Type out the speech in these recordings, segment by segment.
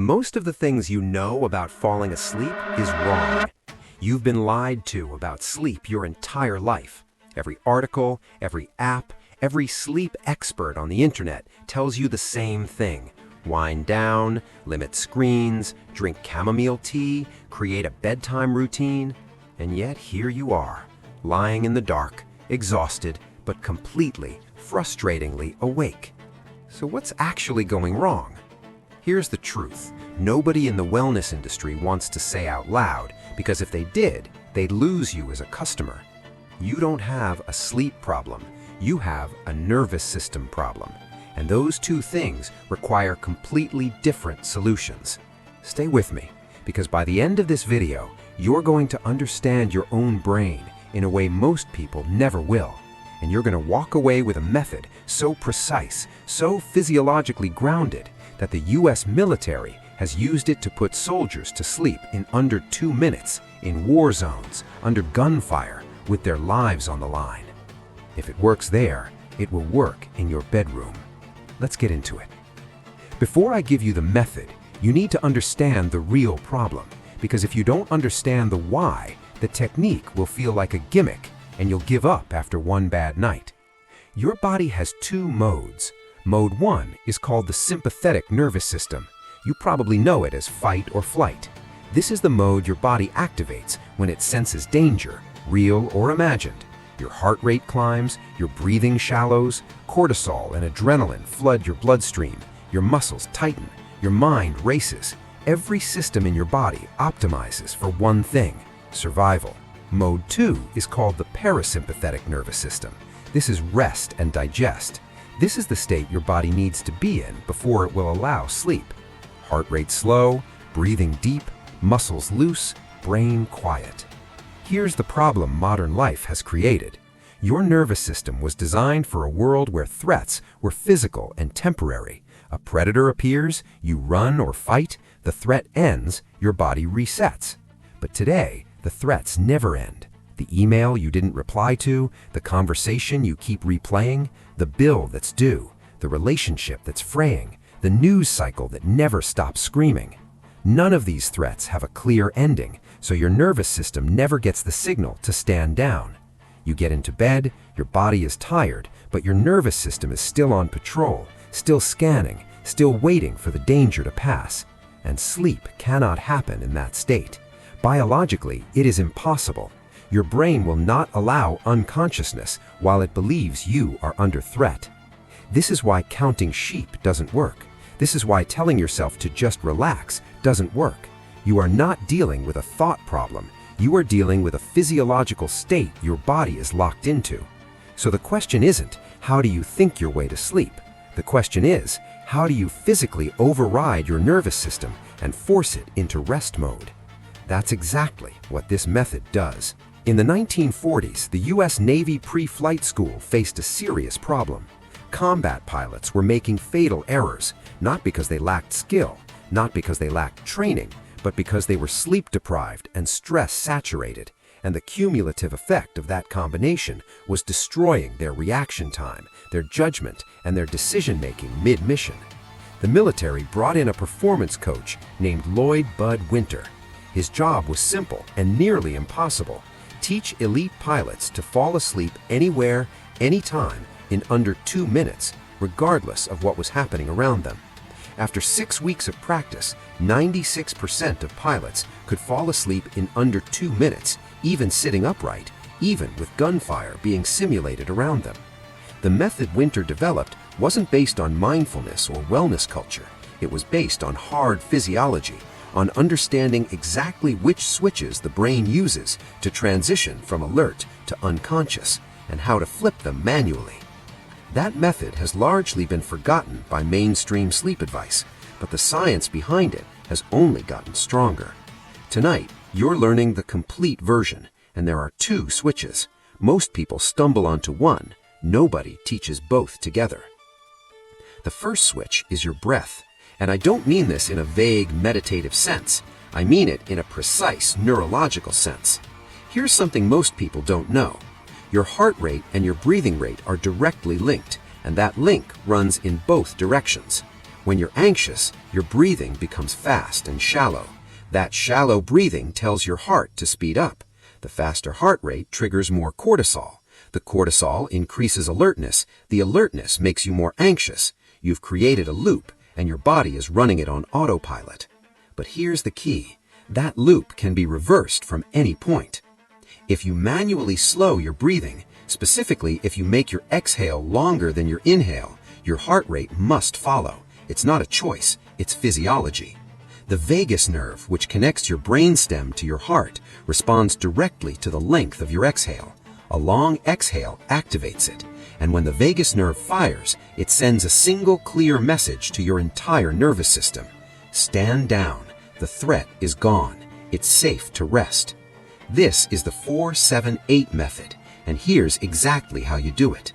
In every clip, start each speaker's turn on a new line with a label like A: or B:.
A: Most of the things you know about falling asleep is wrong. You've been lied to about sleep your entire life. Every article, every app, every sleep expert on the internet tells you the same thing. Wind down, limit screens, drink chamomile tea, create a bedtime routine. And yet here you are, lying in the dark, exhausted, but completely, frustratingly awake. So what's actually going wrong? Here's the truth. Nobody in the wellness industry wants to say out loud, because if they did, they'd lose you as a customer. You don't have a sleep problem. You have a nervous system problem. And those two things require completely different solutions. Stay with me, because by the end of this video, you're going to understand your own brain in a way most people never will. And you're going to walk away with a method so precise, so physiologically grounded, that the US military has used it to put soldiers to sleep in under 2 minutes, in war zones, under gunfire, with their lives on the line. If it works there, it will work in your bedroom. Let's get into it. Before I give you the method, you need to understand the real problem, because if you don't understand the why, the technique will feel like a gimmick and you'll give up after one bad night. Your body has two modes. Mode 1 is called the sympathetic nervous system. You probably know it as fight or flight. This is the mode your body activates when it senses danger, real or imagined. Your heart rate climbs, your breathing shallows, cortisol and adrenaline flood your bloodstream, your muscles tighten, your mind races. Every system in your body optimizes for one thing: survival. Mode 2 is called the parasympathetic nervous system. This is rest and digest. This is the state your body needs to be in before it will allow sleep. Heart rate slow, breathing deep, muscles loose, brain quiet. Here's the problem modern life has created. Your nervous system was designed for a world where threats were physical and temporary. A predator appears, you run or fight, the threat ends, your body resets. But today, the threats never end. The email you didn't reply to, the conversation you keep replaying, the bill that's due, the relationship that's fraying, the news cycle that never stops screaming. None of these threats have a clear ending, so your nervous system never gets the signal to stand down. You get into bed, your body is tired, but your nervous system is still on patrol, still scanning, still waiting for the danger to pass. And sleep cannot happen in that state. Biologically, it is impossible. Your brain will not allow unconsciousness while it believes you are under threat. This is why counting sheep doesn't work. This is why telling yourself to just relax doesn't work. You are not dealing with a thought problem. You are dealing with a physiological state your body is locked into. So the question isn't, how do you think your way to sleep? The question is, how do you physically override your nervous system and force it into rest mode? That's exactly what this method does. In the 1940s, the US Navy pre-flight school faced a serious problem. Combat pilots were making fatal errors, not because they lacked skill, not because they lacked training, but because they were sleep-deprived and stress-saturated, and the cumulative effect of that combination was destroying their reaction time, their judgment, and their decision-making mid-mission. The military brought in a performance coach named Lloyd Bud Winter. His job was simple and nearly impossible: teach elite pilots to fall asleep anywhere, anytime, in under 2 minutes, regardless of what was happening around them. After 6 weeks of practice, 96% of pilots could fall asleep in under 2 minutes, even sitting upright, even with gunfire being simulated around them. The method Winter developed wasn't based on mindfulness or wellness culture. It was based on hard physiology, on understanding exactly which switches the brain uses to transition from alert to unconscious, and how to flip them manually. That method has largely been forgotten by mainstream sleep advice, but the science behind it has only gotten stronger. Tonight, you're learning the complete version, and there are 2 switches. Most people stumble onto one. Nobody teaches both together. The first switch is your breath, and I don't mean this in a vague meditative sense. I mean it in a precise neurological sense. Here's something most people don't know. Your heart rate and your breathing rate are directly linked, and that link runs in both directions. When you're anxious, your breathing becomes fast and shallow. That shallow breathing tells your heart to speed up. The faster heart rate triggers more cortisol. The cortisol increases alertness. The alertness makes you more anxious. You've created a loop, and your body is running it on autopilot. But here's the key. That loop can be reversed from any point. If you manually slow your breathing, specifically if you make your exhale longer than your inhale, your heart rate must follow. It's not a choice, it's physiology. The vagus nerve, which connects your brainstem to your heart, responds directly to the length of your exhale. A long exhale activates it, and when the vagus nerve fires, it sends a single clear message to your entire nervous system. Stand down. The threat is gone. It's safe to rest. This is the 4-7-8 method, and here's exactly how you do it.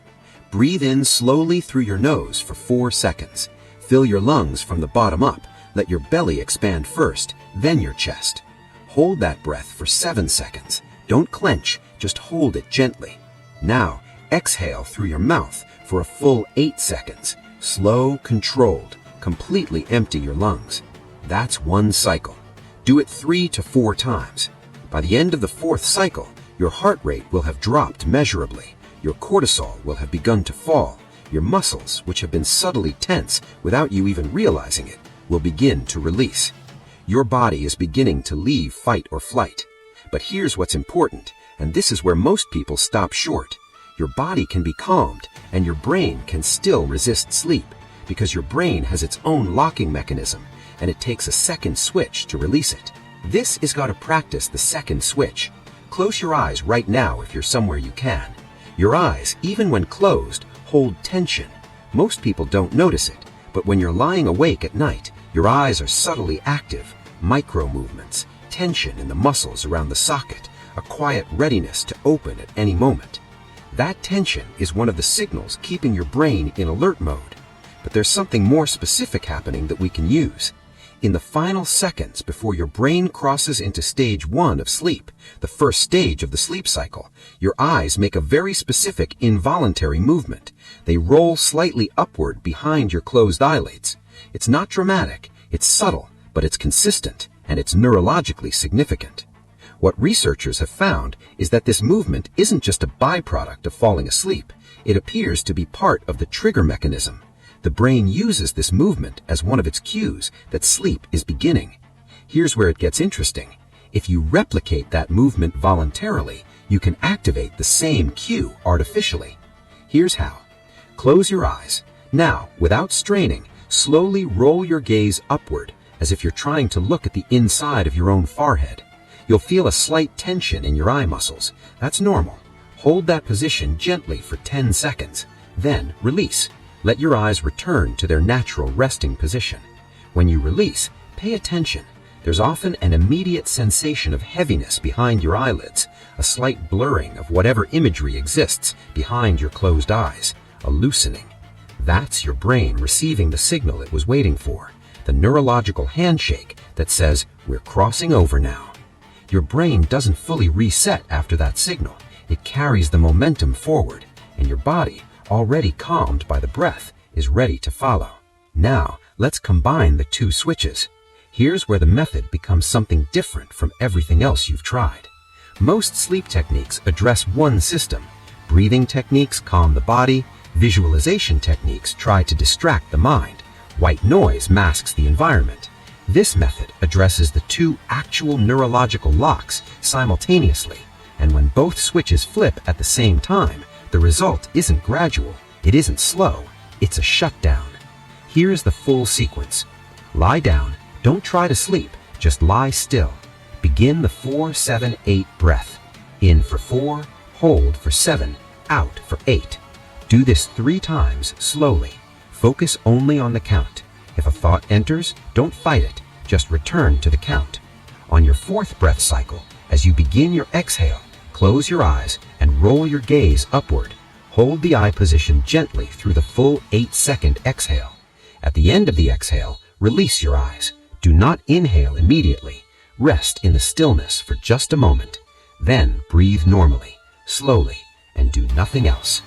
A: Breathe in slowly through your nose for 4 seconds. Fill your lungs from the bottom up. Let your belly expand first, then your chest. Hold that breath for 7 seconds. Don't clench, just hold it gently. Now, exhale through your mouth for a full 8 seconds. Slow, controlled, completely empty your lungs. That's one cycle. Do it 3 to 4 times. By the end of the 4th cycle, your heart rate will have dropped measurably. Your cortisol will have begun to fall. Your muscles, which have been subtly tense without you even realizing it, will begin to release. Your body is beginning to leave fight or flight. But here's what's important, and this is where most people stop short. Your body can be calmed, and your brain can still resist sleep, because your brain has its own locking mechanism, and it takes a second switch to release it. This is how to practice the second switch. Close your eyes right now if you're somewhere you can. Your eyes, even when closed, hold tension. Most people don't notice it, but when you're lying awake at night, your eyes are subtly active. Micro movements, tension in the muscles around the socket, a quiet readiness to open at any moment. That tension is one of the signals keeping your brain in alert mode. But there's something more specific happening that we can use. In the final seconds before your brain crosses into stage 1 of sleep, the first stage of the sleep cycle, your eyes make a very specific involuntary movement. They roll slightly upward behind your closed eyelids. It's not dramatic, it's subtle, but it's consistent, and it's neurologically significant. What researchers have found is that this movement isn't just a byproduct of falling asleep. It appears to be part of the trigger mechanism. The brain uses this movement as one of its cues that sleep is beginning. Here's where it gets interesting. If you replicate that movement voluntarily, you can activate the same cue artificially. Here's how. Close your eyes. Now, without straining, slowly roll your gaze upward, as if you're trying to look at the inside of your own forehead. You'll feel a slight tension in your eye muscles. That's normal. Hold that position gently for 10 seconds. Then release. Let your eyes return to their natural resting position. When you release, pay attention. There's often an immediate sensation of heaviness behind your eyelids, a slight blurring of whatever imagery exists behind your closed eyes, a loosening. That's your brain receiving the signal it was waiting for, the neurological handshake that says, we're crossing over now. Your brain doesn't fully reset after that signal. It carries the momentum forward, and your body, already calmed by the breath, is ready to follow. Now, let's combine the 2 switches. Here's where the method becomes something different from everything else you've tried. Most sleep techniques address one system. Breathing techniques calm the body. Visualization techniques try to distract the mind. White noise masks the environment. This method addresses the 2 actual neurological locks simultaneously, and when both switches flip at the same time, the result isn't gradual, it isn't slow, it's a shutdown. Here's the full sequence. Lie down, don't try to sleep, just lie still. Begin the 4-7-8 breath. In for 4, hold for 7, out for 8. Do this 3 times slowly. Focus only on the count. If a thought enters, don't fight it, just return to the count. On your 4th breath cycle, as you begin your exhale, close your eyes and roll your gaze upward. Hold the eye position gently through the full 8-second exhale. At the end of the exhale, release your eyes. Do not inhale immediately. Rest in the stillness for just a moment. Then breathe normally, slowly, and do nothing else.